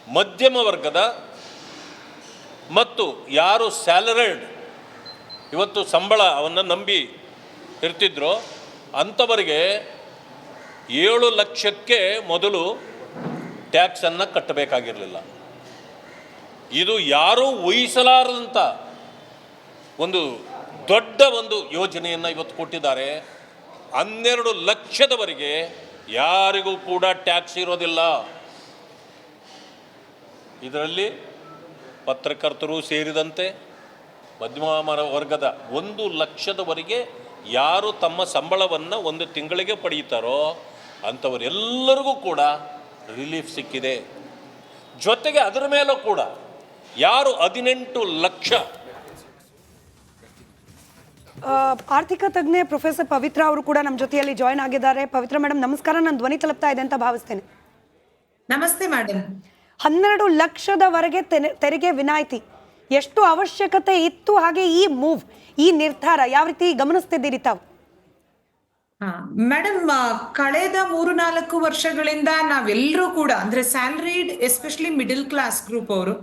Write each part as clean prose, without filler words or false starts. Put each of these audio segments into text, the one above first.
ಮಧ್ಯಮ ವರ್ಗದ ಮತ್ತು ಯಾರು ಸ್ಯಾಲರಿಡ್ ಇವತ್ತು ಸಂಬಳ ಅವನ್ನು ನಂಬಿ ಇರ್ತಿದ್ರೋ ಅಂಥವರಿಗೆ 7 ಲಕ್ಷಕ್ಕೆ ಮೊದಲು ಟ್ಯಾಕ್ಸನ್ನು ಕಟ್ಟಬೇಕಾಗಿರಲಿಲ್ಲ. ಇದು ಯಾರೂ ಊಹಿಸಲಾರದಂಥ ಒಂದು ದೊಡ್ಡ ಒಂದು ಯೋಜನೆಯನ್ನು ಇವತ್ತು ಕೊಟ್ಟಿದ್ದಾರೆ. 12 ಲಕ್ಷದವರೆಗೆ ಯಾರಿಗೂ ಕೂಡ ಟ್ಯಾಕ್ಸ್ ಇರೋದಿಲ್ಲ. ಇದರಲ್ಲಿ ಪತ್ರಕರ್ತರು ಸೇರಿದಂತೆ ಮಧ್ಯಮ ವರ್ಗದ 1 ಲಕ್ಷದವರೆಗೆ ಯಾರು ತಮ್ಮ ಸಂಬಳವನ್ನು ಒಂದು ತಿಂಗಳಿಗೆ ಪಡೆಯುತ್ತಾರೋ ಅಂಥವರೆಲ್ಲರಿಗೂ ಕೂಡ ರಿಲೀಫ್ ಸಿಕ್ಕಿದೆ. ಜೊತೆಗೆ ಅದರ ಮೇಲೂ ಕೂಡ ಯಾರು 18 ಲಕ್ಷ ಆರ್ಥಿಕ ತಜ್ಞೆ ಪ್ರೊಫೆಸರ್ ಪವಿತ್ರ ಅವರು ಕೂಡ ನಮ್ಮ ಜೊತೆಯಲ್ಲಿ ಜಾಯ್ನ್ ಆಗಿದ್ದಾರೆ. ಪವಿತ್ರ ಮೇಡಮ್ ನಮಸ್ಕಾರ. ನಾನು ಧ್ವನಿ ತಲುಪ್ತಾ ಇದೆ ಅಂತ ಭಾವಿಸ್ತೇನೆ. ನಮಸ್ತೆ ಮೇಡಮ್. 12 ಲಕ್ಷದವರೆಗೆ ತೆರಿಗೆ ವಿನಾಯಿತಿ ಎಷ್ಟು ಅವಶ್ಯಕತೆ ಇತ್ತು, ಹಾಗೆ ಈ ಮೂವ್, ಈ ನಿರ್ಧಾರ ಯಾವ ರೀತಿ ಗಮನಿಸ್ತಿದ್ದೀರಿ ತಾವು? ಮೇಡಮ್, ಕಳೆದ 3-4 ವರ್ಷಗಳಿಂದ ನಾವೆಲ್ಲರೂ ಕೂಡ ಅಂದ್ರೆ salaried especially middle class group ಅವರು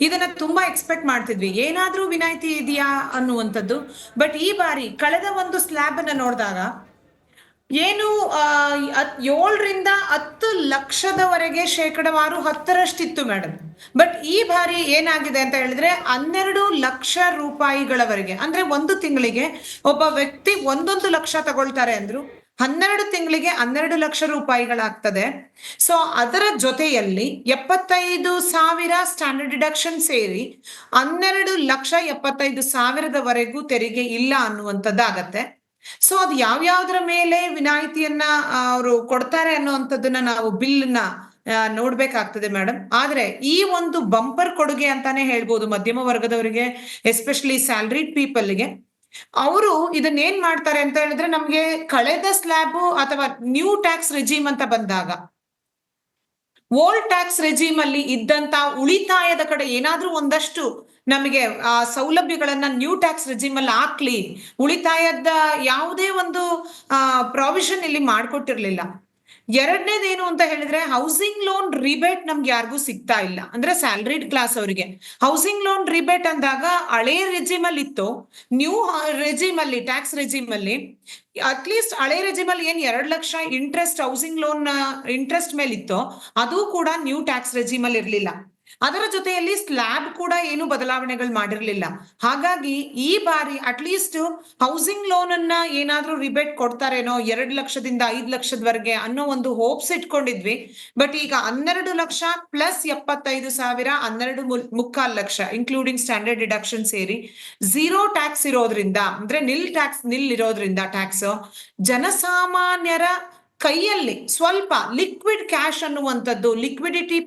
ಇದನ್ನ ತುಂಬಾ ಎಕ್ಸ್ಪೆಕ್ಟ್ ಮಾಡ್ತಿದ್ವಿ, ಏನಾದ್ರೂ ವಿನಾಯಿತಿ ಇದೆಯಾ ಅನ್ನುವಂಥದ್ದು. ಬಟ್ ಈ ಬಾರಿ ಕಳೆದ ಒಂದು ಸ್ಲ್ಯಾಬ್ ಅನ್ನ ನೋಡಿದಾಗ ಏನು 7ರಿಂದ 10 ಲಕ್ಷದವರೆಗೆ ಶೇಕಡವಾರು 10ರಷ್ಟಿತ್ತು ಮೇಡಮ್. ಬಟ್ ಈ ಬಾರಿ ಏನಾಗಿದೆ ಅಂತ ಹೇಳಿದ್ರೆ 12 ಲಕ್ಷ ರೂಪಾಯಿಗಳವರೆಗೆ, ಅಂದ್ರೆ ಒಂದು ತಿಂಗಳಿಗೆ ಒಬ್ಬ ವ್ಯಕ್ತಿ 1 ಲಕ್ಷ ತಗೊಳ್ತಾರೆ ಅಂದ್ರು 12 ತಿಂಗಳಿಗೆ 12 ಲಕ್ಷ ರೂಪಾಯಿಗಳಾಗ್ತದೆ. ಸೊ ಅದರ ಜೊತೆಯಲ್ಲಿ 75,000 ಸ್ಟ್ಯಾಂಡರ್ಡ್ ಡಿಡಕ್ಷನ್ ಸೇರಿ 12,75,000ವರೆಗೂ ತೆರಿಗೆ ಇಲ್ಲ ಅನ್ನುವಂಥದ್ದಾಗತ್ತೆ. ಸೊ ಅದು ಯಾವ್ಯಾವ್ದ್ರ ಮೇಲೆ ವಿನಾಯಿತಿಯನ್ನ ಅವರು ಕೊಡ್ತಾರೆ ಅನ್ನುವಂಥದ್ದನ್ನ ನಾವು ಬಿಲ್ನ ನೋಡ್ಬೇಕಾಗ್ತದೆ ಮೇಡಮ್. ಆದ್ರೆ ಈ ಒಂದು ಬಂಪರ್ ಕೊಡುಗೆ ಅಂತಾನೆ ಹೇಳ್ಬೋದು ಮಧ್ಯಮ ವರ್ಗದವರಿಗೆ, ಎಸ್ಪೆಷಲಿ ಸ್ಯಾಲರಿಡ್ ಪೀಪಲ್ಗೆ. ಅವರು ಇದನ್ನೇನ್ ಮಾಡ್ತಾರೆ ಅಂತ ಹೇಳಿದ್ರೆ, ನಮ್ಗೆ ಕಳೆದ ಸ್ಲ್ಯಾಬ್ ಅಥವಾ ನ್ಯೂ ಟ್ಯಾಕ್ಸ್ ರೆಜಿಮ್ ಅಂತ ಬಂದಾಗ ಓಲ್ಡ್ ಟ್ಯಾಕ್ಸ್ ರೆಜಿಮ್ ಅಲ್ಲಿ ಇದ್ದಂತ ಉಳಿತಾಯದ ಕಡೆ ಏನಾದ್ರೂ ಒಂದಷ್ಟು ನಮಗೆ ಆ ಸೌಲಭ್ಯಗಳನ್ನ ನ್ಯೂ ಟ್ಯಾಕ್ಸ್ ರೆಜಿಮ್ ಅಲ್ಲಿ ಹಾಕ್ಲಿ, ಉಳಿತಾಯದ ಯಾವುದೇ ಒಂದು ಪ್ರಾವಿಷನ್ ಇಲ್ಲಿ ಮಾಡ್ಕೊಟ್ಟಿರ್ಲಿಲ್ಲ. ಎರಡನೇದೇನು ಅಂತ ಹೇಳಿದ್ರೆ, ಹೌಸಿಂಗ್ ಲೋನ್ ರಿಬೇಟ್ ನಮ್ಗೆ ಯಾರಿಗೂ ಸಿಗ್ತಾ ಇಲ್ಲ, ಅಂದ್ರೆ ಸ್ಯಾಲರಿಡ್ ಕ್ಲಾಸ್ ಅವರಿಗೆ. ಹೌಸಿಂಗ್ ಲೋನ್ ರಿಬೇಟ್ ಅಂದಾಗ ಹಳೆ ರೆಜಿಮ್ ಅಲ್ಲಿ ಇತ್ತು, ನ್ಯೂ ರೆಜಿಮ್ ಅಲ್ಲಿ ಟ್ಯಾಕ್ಸ್ ರೆಜಿಮ್ ಅಲ್ಲಿ ಅಟ್ಲೀಸ್ಟ್ ಹಳೆ ರೆಜಿಮ್ ಅಲ್ಲಿ ಏನ್ 2 lakh interest housing loan interest ಮೇಲೆ ಇತ್ತು, ಅದು ಕೂಡ ನ್ಯೂ ಟ್ಯಾಕ್ಸ್ ರೆಜಿಮ್ ಅಲ್ಲಿ ಇರ್ಲಿಲ್ಲ. ಅದರ ಜೊತೆಯಲ್ಲಿ ಸ್ಲ್ಯಾಬ್ ಕೂಡ ಏನು ಬದಲಾವಣೆಗಳು ಮಾಡಿರ್ಲಿಲ್ಲ. ಹಾಗಾಗಿ ಈ ಬಾರಿ ಅಟ್ಲೀಸ್ಟ್ ಹೌಸಿಂಗ್ ಲೋನ್ ಅನ್ನ ಏನಾದ್ರೂ ರಿಬೇಟ್ ಕೊಡ್ತಾರೇನೋ 2 ಲಕ್ಷದಿಂದ 5 ಲಕ್ಷದವರೆಗೆ ಅನ್ನೋ ಒಂದು ಹೋಪ್ಸ್ ಇಟ್ಕೊಂಡಿದ್ವಿ. ಬಟ್ ಈಗ 12 lakh plus 75,000 12.75 lakh including standard deduction ಸೇರಿ 0 ಟ್ಯಾಕ್ಸ್ ಇರೋದ್ರಿಂದ, ಅಂದ್ರೆ ನಿಲ್ ಇರೋದ್ರಿಂದ ಟ್ಯಾಕ್ಸ್ ಜನಸಾಮಾನ್ಯರ ಕೈಯಲ್ಲಿ ಸ್ವಲ್ಪ ಲಿಕ್ವಿಡ್ ಕ್ಯಾಶ್ ಅನ್ನುವಂಥದ್ದು, ಲಿಕ್ವಿಡಿಟಿ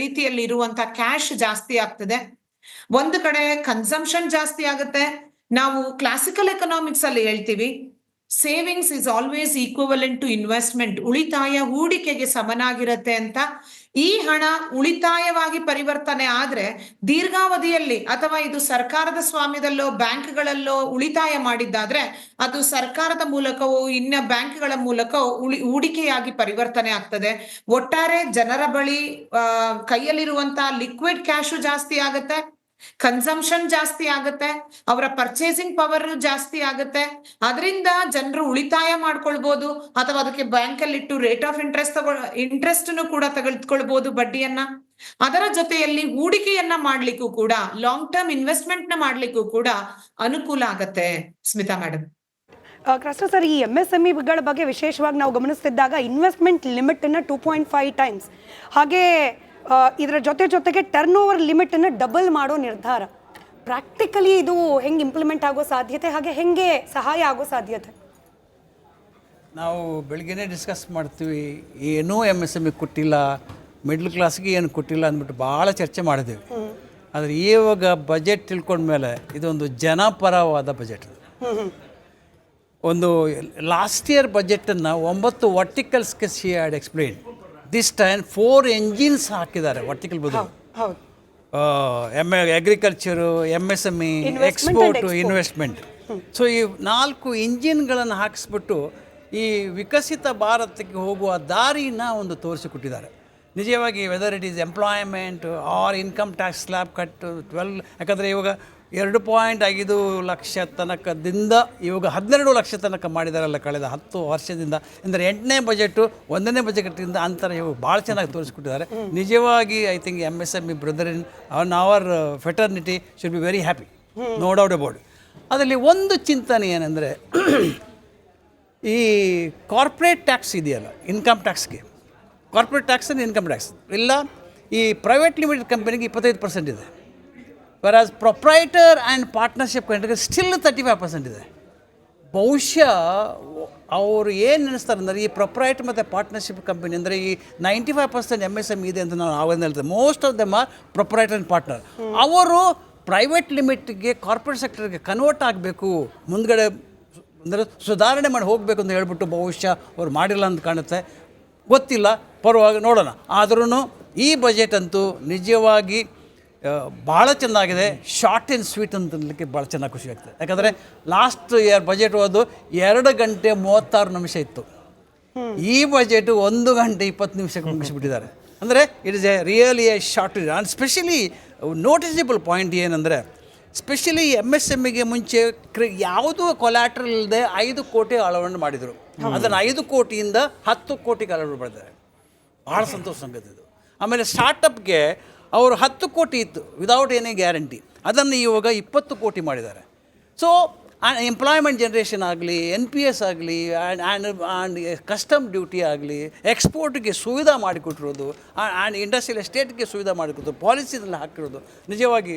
ರೀತಿಯಲ್ಲಿ ಇರುವಂತ ಕ್ಯಾಶ್ ಜಾಸ್ತಿ ಆಗ್ತದೆ. ಒಂದು ಕಡೆ ಕನ್ಸಂಪ್ಷನ್ ಜಾಸ್ತಿ ಆಗುತ್ತೆ. ನಾವು ಕ್ಲಾಸಿಕಲ್ ಎಕನಾಮಿಕ್ಸ್ ಅಲ್ಲಿ ಹೇಳ್ತೀವಿ, savings is always equivalent to investment, ಉಳಿತಾಯ ಹೂಡಿಕೆಗೆ ಸಮನಾಗಿರುತ್ತೆ ಅಂತ. ಈ ಹಣ ಉಳಿತಾಯವಾಗಿ ಪರಿವರ್ತನೆ ಆದ್ರೆ ದೀರ್ಘಾವಧಿಯಲ್ಲಿ ಅಥವಾ ಇದು ಸರ್ಕಾರದ ಸ್ವಾಮ್ಯದಲ್ಲೋ ಬ್ಯಾಂಕ್ಗಳಲ್ಲೋ ಉಳಿತಾಯ ಮಾಡಿದ್ದಾದ್ರೆ ಅದು ಸರ್ಕಾರದ ಮೂಲಕವೋ ಇನ್ನ ಬ್ಯಾಂಕ್ಗಳ ಮೂಲಕವೋ ಹೂಡಿಕೆಯಾಗಿ ಪರಿವರ್ತನೆ ಆಗ್ತದೆ. ಒಟ್ಟಾರೆ ಜನರ ಬಳಿ ಕೈಯಲ್ಲಿರುವಂತ ಲಿಕ್ವಿಡ್ ಕ್ಯಾಶು ಜಾಸ್ತಿ ಆಗತ್ತೆ, ಕನ್ಸಂಪ್ಷನ್ ಜಾಸ್ತಿ ಆಗುತ್ತೆ, ಅವರ ಪರ್ಚೇಸಿಂಗ್ ಪವರ್ ಜಾಸ್ತಿ ಆಗುತ್ತೆ. ಅದರಿಂದ ಜನರು ಉಳಿತಾಯ ಮಾಡ್ಕೊಳ್ಬಹುದು ಅಥವಾ ಅದಕ್ಕೆ ಬ್ಯಾಂಕ್ ಅಲ್ಲಿ ಇಟ್ಟು ರೇಟ್ ಆಫ್ ಇಂಟ್ರೆಸ್ಟ್ ಕೂಡ ತೆಗೆದುಕೊಳ್ಬಹುದು ಬಡ್ಡಿಯನ್ನ. ಅದರ ಜೊತೆಯಲ್ಲಿ ಹೂಡಿಕೆಯನ್ನ ಮಾಡ್ಲಿಕ್ಕೂ ಕೂಡ, ಲಾಂಗ್ ಟರ್ಮ್ ಇನ್ವೆಸ್ಟ್ಮೆಂಟ್ ನ ಮಾಡ್ಲಿಕ್ಕೂ ಕೂಡ ಅನುಕೂಲ ಆಗತ್ತೆ. ಸ್ಮಿತಾ ಮೇಡಮ್. ಕೃಷ್ಣ ಸರ್, ಈ MSMEಗಳ ಬಗ್ಗೆ ವಿಶೇಷವಾಗಿ ನಾವು ಗಮನಿಸ್ತಿದ್ದಾಗ ಇನ್ವೆಸ್ಟ್ಮೆಂಟ್ ಲಿಮಿಟ್ ಅನ್ನ 2.5 ಟೈಮ್ಸ್, ಹಾಗೆ ಇದರ ಜೊತೆಗೆ ಟರ್ನ್ ಓವರ್ ಲಿಮಿಟ್ ಅನ್ನು ಡಬಲ್ ಮಾಡೋ ನಿರ್ಧಾರ, ಪ್ರಾಕ್ಟಿಕಲಿ ಇದು ಹೆಂಗೆ ಇಂಪ್ಲಿಮೆಂಟ್ ಆಗೋ ಸಾಧ್ಯತೆ, ಹಾಗೆ ಹೆಂಗೆ ಸಹಾಯ ಆಗೋ ಸಾಧ್ಯತೆ? ನಾವು ಬೆಳಗ್ಗೆನೇ ಡಿಸ್ಕಸ್ ಮಾಡ್ತೀವಿ, ಏನೂ MSME ಕೊಟ್ಟಿಲ್ಲ, ಮಿಡ್ಲ್ ಕ್ಲಾಸ್ಗೆ ಏನು ಕೊಟ್ಟಿಲ್ಲ ಅಂದ್ಬಿಟ್ಟು ಭಾಳ ಚರ್ಚೆ ಮಾಡಿದ್ದೀವಿ. ಆದರೆ ಇವಾಗ ಬಜೆಟ್ ತಿಳ್ಕೊಂಡ್ಮೇಲೆ ಇದೊಂದು ಜನಪರವಾದ ಬಜೆಟ್. ಒಂದು ಲಾಸ್ಟ್ ಇಯರ್ ಬಜೆಟನ್ನು 9 ವರ್ಟಿಕಲ್ಸ್ಗೆ she had explain. This time 4 engines ಹಾಕಿದ್ದಾರೆ ವರ್ಟಿಕಲ್ ಬದಲು. Agriculture, MSME, export, investment. So ಈ 4 ಇಂಜಿನ್ಗಳನ್ನು ಹಾಕಿಸ್ಬಿಟ್ಟು ಈ ವಿಕಸಿತ ಭಾರತಕ್ಕೆ ಹೋಗುವ ದಾರಿನ ಒಂದು ತೋರಿಸಿಕೊಟ್ಟಿದ್ದಾರೆ. ನಿಜವಾಗಿ whether it is employment or income tax slab cut 12, ಯಾಕಂದರೆ ಇವಾಗ 2.5 ಲಕ್ಷ ತನಕದಿಂದ ಇವಾಗ 12 ಲಕ್ಷ ತನಕ ಮಾಡಿದಾರಲ್ಲ ಕಳೆದ 10 ವರ್ಷದಿಂದ. ಅಂದರೆ 8ನೇ ಬಜೆಟು 1ನೇ ಬಜೆಟಿಂದ ಅಂತರ ಇವಾಗ ಭಾಳ ಚೆನ್ನಾಗಿ ತೋರಿಸ್ಕೊಟ್ಟಿದ್ದಾರೆ. ನಿಜವಾಗಿ I think MSME brother in our fraternity should be very happy, no doubt about. ಅದರಲ್ಲಿ ಒಂದು ಚಿಂತನೆ ಏನಂದರೆ ಈ ಕಾರ್ಪೊರೇಟ್ ಟ್ಯಾಕ್ಸ್ ಇದೆಯಲ್ಲ, ಇನ್ಕಮ್ ಟ್ಯಾಕ್ಸ್ಗೆ, corporate tax and income tax ಇಲ್ಲ, ಈ ಪ್ರೈವೇಟ್ ಲಿಮಿಟೆಡ್ ಕಂಪನಿಗೆ 25% ಇದೆ. whereas ಪ್ರೊಪ್ರೈಟರ್ ಆ್ಯಂಡ್ ಪಾರ್ಟ್ನರ್ಶಿಪ್ ಕಂಟ್ರಿಗೆ ಸ್ಟಿಲ್ 35% ಇದೆ. ಬಹುಶಃ ಅವರು ಏನು ನೆನೆಸ್ತಾರೆ ಅಂದರೆ ಈ ಪ್ರೊಪ್ರೈಟರ್ ಮತ್ತು ಪಾರ್ಟ್ನರ್ಶಿಪ್ ಕಂಪನಿ ಅಂದರೆ ಈ 95% MSME ಇದೆ ಅಂತ ನಾವು ಆವಾಗ ಹೇಳ್ತೇವೆ. Most of them are proprietor and partner. ಅವರು ಪ್ರೈವೇಟ್ ಲಿಮಿಟ್ಗೆ ಕಾರ್ಪೊರೇಟ್ ಸೆಕ್ಟರ್ಗೆ ಕನ್ವರ್ಟ್ ಆಗಬೇಕು, ಮುಂದ್ಗಡೆ ಅಂದರೆ ಸುಧಾರಣೆ ಮಾಡಿ ಹೋಗಬೇಕು ಅಂತ ಹೇಳ್ಬಿಟ್ಟು ಬಹುಶಃ ಅವ್ರು ಮಾಡಿಲ್ಲ ಅಂತ ಕಾಣುತ್ತೆ, ಗೊತ್ತಿಲ್ಲ, ಪರವಾಗಿ ನೋಡೋಣ. ಆದ್ರೂ ಈ ಬಜೆಟ್ ಅಂತೂ ನಿಜವಾಗಿ ಭಾಳ ಚೆನ್ನಾಗಿದೆ. ಶಾರ್ಟ್ ಆ್ಯಂಡ್ ಸ್ವೀಟ್ ಅಂತಲಿಕ್ಕೆ ಭಾಳ ಚೆನ್ನಾಗಿ ಖುಷಿ ಆಗ್ತದೆ. ಯಾಕಂದರೆ ಲಾಸ್ಟ್ ಇಯರ್ ಬಜೆಟ್ ಓದು 2 ಗಂಟೆ 36 ನಿಮಿಷ ಇತ್ತು. ಈ ಬಜೆಟು 1 ಗಂಟೆ 20 ನಿಮಿಷಕ್ಕೆ ಮುಗಿಸ್ಬಿಟ್ಟಿದ್ದಾರೆ. ಅಂದರೆ it is A really A short. And specially noticeable point ಏನಂದರೆ, ಸ್ಪೆಷಲಿ MSMEಗೆ ಮುಂಚೆ ಯಾವುದೂ ಕೊಲ್ಯಾಟ್ರಲ್ ಇಲ್ಲದೆ 5 ಕೋಟಿ ಅಳವಡಿಕೆ ಮಾಡಿದರು. ಅದನ್ನು 5 ಕೋಟಿಯಿಂದ 10 ಕೋಟಿಗೆ ಅಳವಡಿಕೆ ಮಾಡಿದ್ದಾರೆ. ಭಾಳ ಸಂತೋಷ ಸಂಗತಿ ಇದು. ಆಮೇಲೆ ಸ್ಟಾರ್ಟಪ್ಗೆ ಅವರು 10 ಕೋಟಿ ಇತ್ತು ವಿದೌಟ್ ಎನಿ ಗ್ಯಾರಂಟಿ, ಅದನ್ನು ಇವಾಗ 20 ಕೋಟಿ ಮಾಡಿದ್ದಾರೆ. ಸೊ ಎಂಪ್ಲಾಯ್ಮೆಂಟ್ ಜನ್ರೇಷನ್ ಆಗಲಿ, NPS ಆಗಲಿ, ಆ್ಯಂಡ್ ಕಸ್ಟಮ್ ಡ್ಯೂಟಿ ಆಗಲಿ, ಎಕ್ಸ್ಪೋರ್ಟ್ಗೆ ಸುವಿಧಾ ಮಾಡಿಕೊಟ್ಟಿರೋದು, ಆ್ಯಂಡ್ ಇಂಡಸ್ಟ್ರಿಯಲ್ ಎಸ್ಟೇಟ್ಗೆ ಸುವಿಧಾ ಮಾಡಿಕೊಟ್ಟು ಪಾಲಿಸಿನಲ್ಲಿ ಹಾಕಿರೋದು ನಿಜವಾಗಿ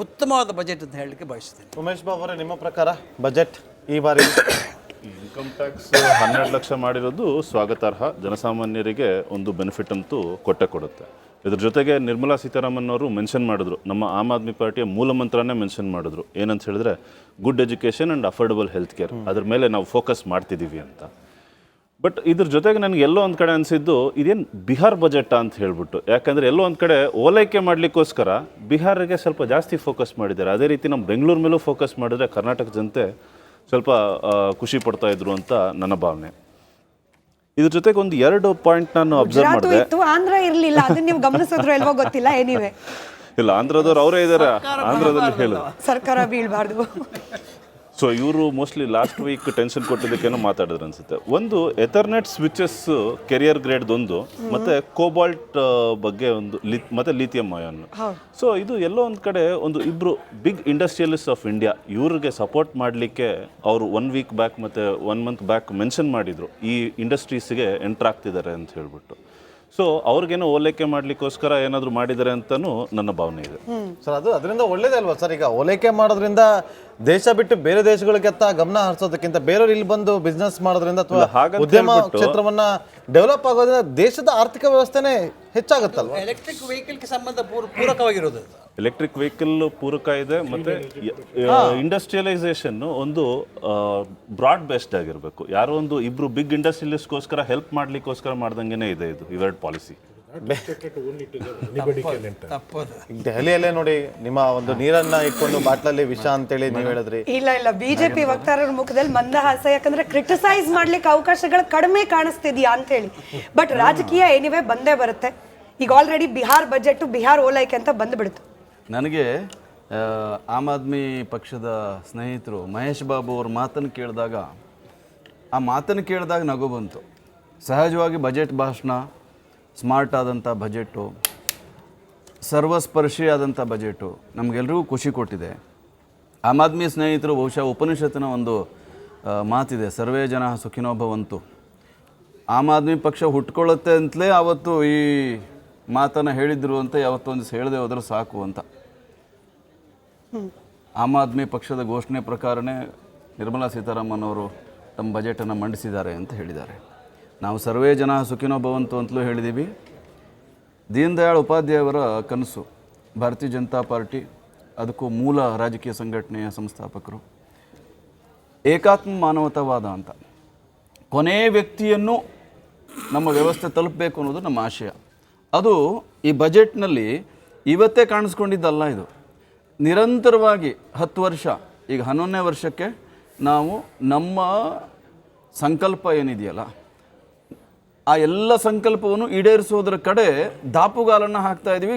ಉತ್ತಮವಾದ ಬಜೆಟ್ ಅಂತ ಹೇಳಲಿಕ್ಕೆ ಬಯಸ್ತೀನಿ. ಉಮೇಶ್ ಬಾಬು ಅವರೇ, ನಿಮ್ಮ ಪ್ರಕಾರ ಬಜೆಟ್ ಈ ಬಾರಿ ಇನ್ಕಮ್ ಟ್ಯಾಕ್ಸ್ 12 ಲಕ್ಷ ಮಾಡಿರೋದು ಸ್ವಾಗತಾರ್ಹ. ಜನಸಾಮಾನ್ಯರಿಗೆ ಒಂದು ಬೆನಿಫಿಟ್ ಅಂತೂ ಕೊಡುತ್ತೆ. ಇದ್ರ ಜೊತೆಗೆ ನಿರ್ಮಲಾ ಸೀತಾರಾಮನ್ ಅವರು ಮೆನ್ಷನ್ ಮಾಡಿದ್ರು, ನಮ್ಮ ಆಮ್ ಆದ್ಮಿ ಪಾರ್ಟಿಯ ಮೂಲ ಮಂತ್ರನೇ ಮೆನ್ಷನ್ ಮಾಡಿದ್ರು, ಏನಂತ ಹೇಳಿದ್ರೆ good education and affordable health care, ಅದ್ರ ಮೇಲೆ ನಾವು ಫೋಕಸ್ ಮಾಡ್ತಿದ್ದೀವಿ ಅಂತ. ಬಟ್ ಇದ್ರ ಜೊತೆಗೆ ನನಗೆ ಎಲ್ಲೋ ಒಂದು ಕಡೆ ಅನಿಸಿದ್ದು, ಇದೇನು ಬಿಹಾರ್ ಬಜೆಟ್ ಅಂತ ಹೇಳ್ಬಿಟ್ಟು. ಯಾಕಂದರೆ ಎಲ್ಲೋ ಒಂದು ಕಡೆ ಓಲೈಕೆ ಮಾಡಲಿಕ್ಕೋಸ್ಕರ ಬಿಹಾರಿಗೆ ಸ್ವಲ್ಪ ಜಾಸ್ತಿ ಫೋಕಸ್ ಮಾಡಿದ್ದಾರೆ. ಅದೇ ರೀತಿ ನಮ್ಮ ಬೆಂಗಳೂರು ಮೇಲೂ ಫೋಕಸ್ ಮಾಡಿದ್ರೆ ಕರ್ನಾಟಕ ಜನತೆ ಸ್ವಲ್ಪ ಖುಷಿ ಪಡ್ತಾ ಇದ್ರು ಅಂತ ನನ್ನ ಭಾವನೆ. ಇದ್ರ ಜೊತೆಗೆ ಒಂದು 2 ಪಾಯಿಂಟ್ ನಾನು ಅಬ್ಸರ್ವ್ ಮಾಡಿದೆ. ಆಂಧ್ರ ಇರಲಿಲ್ಲ, ಅದನ್ನ ನೀವು ಗಮನಿಸಿದ್ರು ಇಲ್ವೋ ಗೊತ್ತಿಲ್ಲ. ಏನಿವೆ ಇಲ್ಲ, ಆಂಧ್ರದವ್ರು ಅವರೇ ಇದ್ದಾರೆ, ಆಂಧ್ರದಲ್ಲಿ ಹೇಳೋದು ಸರ್ಕಾರ ಬೀಳಬಾರ್ದು. ಸೊ ಇವರು ಮೋಸ್ಟ್ಲಿ ಲಾಸ್ಟ್ ವೀಕ್ ಟೆನ್ಷನ್ ಕೊಟ್ಟಿದ್ದಕ್ಕೇನೋ ಮಾತಾಡಿದ್ರು ಅನ್ಸುತ್ತೆ. ಒಂದು ಎಥರ್ನೆಟ್ ಸ್ವಿಚಸ್ ಕೆರಿಯರ್ ಗ್ರೇಡ್ದೊಂದು, ಮತ್ತು ಕೋಬಾಲ್ಟ್ ಬಗ್ಗೆ ಒಂದು, ಮತ್ತು ಲಿಥಿಯಂ ಅಯಾನ್. ಸೊ ಇದು ಎಲ್ಲೋ ಒಂದು ಕಡೆ ಒಂದು ಇಬ್ಬರು ಬಿಗ್ ಇಂಡಸ್ಟ್ರಿಯಲಿಸ್ಟ್ ಆಫ್ ಇಂಡಿಯಾ, ಇವ್ರಿಗೆ ಸಪೋರ್ಟ್ ಮಾಡಲಿಕ್ಕೆ ಅವರು 1 ವೀಕ್ ಬ್ಯಾಕ್ ಮತ್ತು 1 ಮಂತ್ ಬ್ಯಾಕ್ ಮೆನ್ಷನ್ ಮಾಡಿದರು ಈ ಇಂಡಸ್ಟ್ರೀಸ್ಗೆ ಎಂಟ್ರ್ ಆಗ್ತಿದ್ದಾರೆ ಅಂತ ಹೇಳ್ಬಿಟ್ಟು. ಸೊ ಅವ್ರಿಗೇನೋ ಓಲೈಕೆ ಮಾಡಲಿಕ್ಕೋಸ್ಕರ ಏನಾದರೂ ಮಾಡಿದ್ದಾರೆ ಅಂತಲೂ ನನ್ನ ಭಾವನೆ ಇದೆ ಸರ್. ಅದರಿಂದ ಒಳ್ಳೇದೇ ಅಲ್ವಾ ಸರ್? ಈಗ ಓಲೈಕೆ ಮಾಡೋದ್ರಿಂದ ದೇಶ ಬಿಟ್ಟು ಬೇರೆ ದೇಶಗಳಿಗೆತ್ತ ಗಮನ ಹರಿಸೋದಕ್ಕಿಂತ ಬೇರೆಯವ್ರು ಇಲ್ಲಿ ಬಂದು ಬಿಸ್ನೆಸ್ ಮಾಡೋದ್ರಿಂದ ಅಥವಾ ಉದ್ಯಮ ಕ್ಷೇತ್ರವನ್ನ ಡೆವಲಪ್ ಆಗೋದ್ರಿಂದ ದೇಶದ ಆರ್ಥಿಕ ವ್ಯವಸ್ಥೆನೇ ಹೆಚ್ಚಾಗುತ್ತಲ್ವ? ಎಲೆಕ್ಟ್ರಿಕ್ ವೆಹಿಕಲ್ಗೆ ಸಂಬಂಧ ಪೂರಕವಾಗಿರೋದು. ಎಲೆಕ್ಟ್ರಿಕ್ ವೆಹಿಕಲ್ ಪೂರಕ ಇದೆ, ಮತ್ತು ಇಂಡಸ್ಟ್ರಿಯಲೈಸೇಷನ್ ಒಂದು ಬ್ರಾಡ್ ಬೇಸ್ಡ್ ಆಗಿರಬೇಕು. ಯಾರೋ ಒಂದು ಇಬ್ಬರು ಬಿಗ್ ಇಂಡಸ್ಟ್ರಿಯಲಿಸ್ಟ್ಗೋಸ್ಕರ ಹೆಲ್ಪ್ ಮಾಡಲಿಕ್ಕೋಸ್ಕರ ಮಾಡ್ದಂಗೆ ಇದೆ ಇದು ಇವೆರಡು ಪಾಲಿಸಿ. ದೆಹಲಿಯಲ್ಲೇ ನೋಡಿ, ನಿಮ್ಮ ಒಂದು ನೀರನ್ನ ಇಟ್ಕೊಂಡು ಬಾಟ್ಲಲ್ಲಿ ವಿಷ ಅಂತೇಳಿ ನೀವು ಹೇಳಿದ್ರಿ. ಇಲ್ಲ, ಬಿಜೆಪಿ ವಕ್ತಾರರ ಮುಖದಲ್ಲಿ ಮಂದಹಾಸ. ಯಾಕಂದ್ರೆ ಕ್ರಿಟಿಸೈಸ್ ಮಾಡ್ಲಿಕ್ಕೆ ಅವಕಾಶಗಳು ಕಡಿಮೆ ಕಾಣಿಸ್ತಿದ್ಯಾ ಅಂತ ಹೇಳಿ. ಬಟ್ ರಾಜಕೀಯ ಏನಿವೆ ಬಂದೇ ಬರುತ್ತೆ. ಈಗ ಆಲ್ರೆಡಿ ಬಿಹಾರ್ ಬಜೆಟ್, ಬಿಹಾರ್ ಓಲೈಕೆ ಅಂತ ಬಂದ್ಬಿಡ್ತು. ನನಗೆ ಆಮ್ ಆದ್ಮಿ ಪಕ್ಷದ ಸ್ನೇಹಿತರು ಮಹೇಶ್ ಬಾಬು ಅವ್ರ ಮಾತನ್ನು ಕೇಳಿದಾಗ ನಗು ಬಂತು. ಸಹಜವಾಗಿ ಬಜೆಟ್ ಭಾಷಣ, ಸ್ಮಾರ್ಟ್ ಆದಂಥ ಬಜೆಟು, ಸರ್ವಸ್ಪರ್ಶಿ ಆದಂಥ ಬಜೆಟು ನಮಗೆಲ್ಲರಿಗೂ ಖುಷಿ ಕೊಟ್ಟಿದೆ. ಆಮ್ ಆದ್ಮಿ ಸ್ನೇಹಿತರು ಬಹುಶಃ ಉಪನಿಷತ್ತಿನ ಒಂದು ಮಾತಿದೆ, ಸರ್ವೇ ಜನ ಸುಖಿನೋ ಭವಂತು. ಆಮ್ ಆದ್ಮಿ ಪಕ್ಷ ಹುಟ್ಕೊಳ್ಳುತ್ತೆ ಅಂತಲೇ ಆವತ್ತು ಈ ಮಾತನ್ನು ಹೇಳಿದ್ರು ಅಂತ ಯಾವತ್ತೊಂದು ಹೇಳದೆ ಹೋದ್ರೆ ಸಾಕು ಅಂತ. ಆಮ್ ಆದ್ಮಿ ಪಕ್ಷದ ಘೋಷಣೆ ಪ್ರಕಾರನೇ ನಿರ್ಮಲಾ ಸೀತಾರಾಮನ್ ಅವರು ತಮ್ಮ ಬಜೆಟನ್ನು ಮಂಡಿಸಿದ್ದಾರೆ ಅಂತ ಹೇಳಿದ್ದಾರೆ. ನಾವು ಸರ್ವೇ ಜನ ಸುಖಿನೋ ಭವಂತು ಅಂತಲೂ ಹೇಳಿದ್ದೀವಿ. ದೀನ್ ದಯಾಳ್ ಉಪಾಧ್ಯಾಯವರ ಕನಸು, ಭಾರತೀಯ ಜನತಾ ಪಾರ್ಟಿ ಅದಕ್ಕೂ ಮೂಲ ರಾಜಕೀಯ ಸಂಘಟನೆಯ ಸಂಸ್ಥಾಪಕರು, ಏಕಾತ್ಮ ಮಾನವತಾವಾದ ಅಂತ. ಕೊನೆ ವ್ಯಕ್ತಿಯನ್ನು ನಮ್ಮ ವ್ಯವಸ್ಥೆ ತಲುಪಬೇಕು ಅನ್ನೋದು ನಮ್ಮ ಆಶಯ. ಅದು ಈ ಬಜೆಟ್ನಲ್ಲಿ ಇವತ್ತೇ ಕಾಣಿಸ್ಕೊಂಡಿದ್ದಲ್ಲ. ಇದು ನಿರಂತರವಾಗಿ 10 ವರ್ಷ, ಈಗ 11ನೇ ವರ್ಷಕ್ಕೆ ನಾವು ನಮ್ಮ ಸಂಕಲ್ಪ ಏನಿದೆಯಲ್ಲ ಆ ಎಲ್ಲ ಸಂಕಲ್ಪವನ್ನು ಈಡೇರಿಸೋದ್ರ ಕಡೆ ದಾಪುಗಾಲನ್ನು ಹಾಕ್ತಾ ಇದ್ದೀವಿ.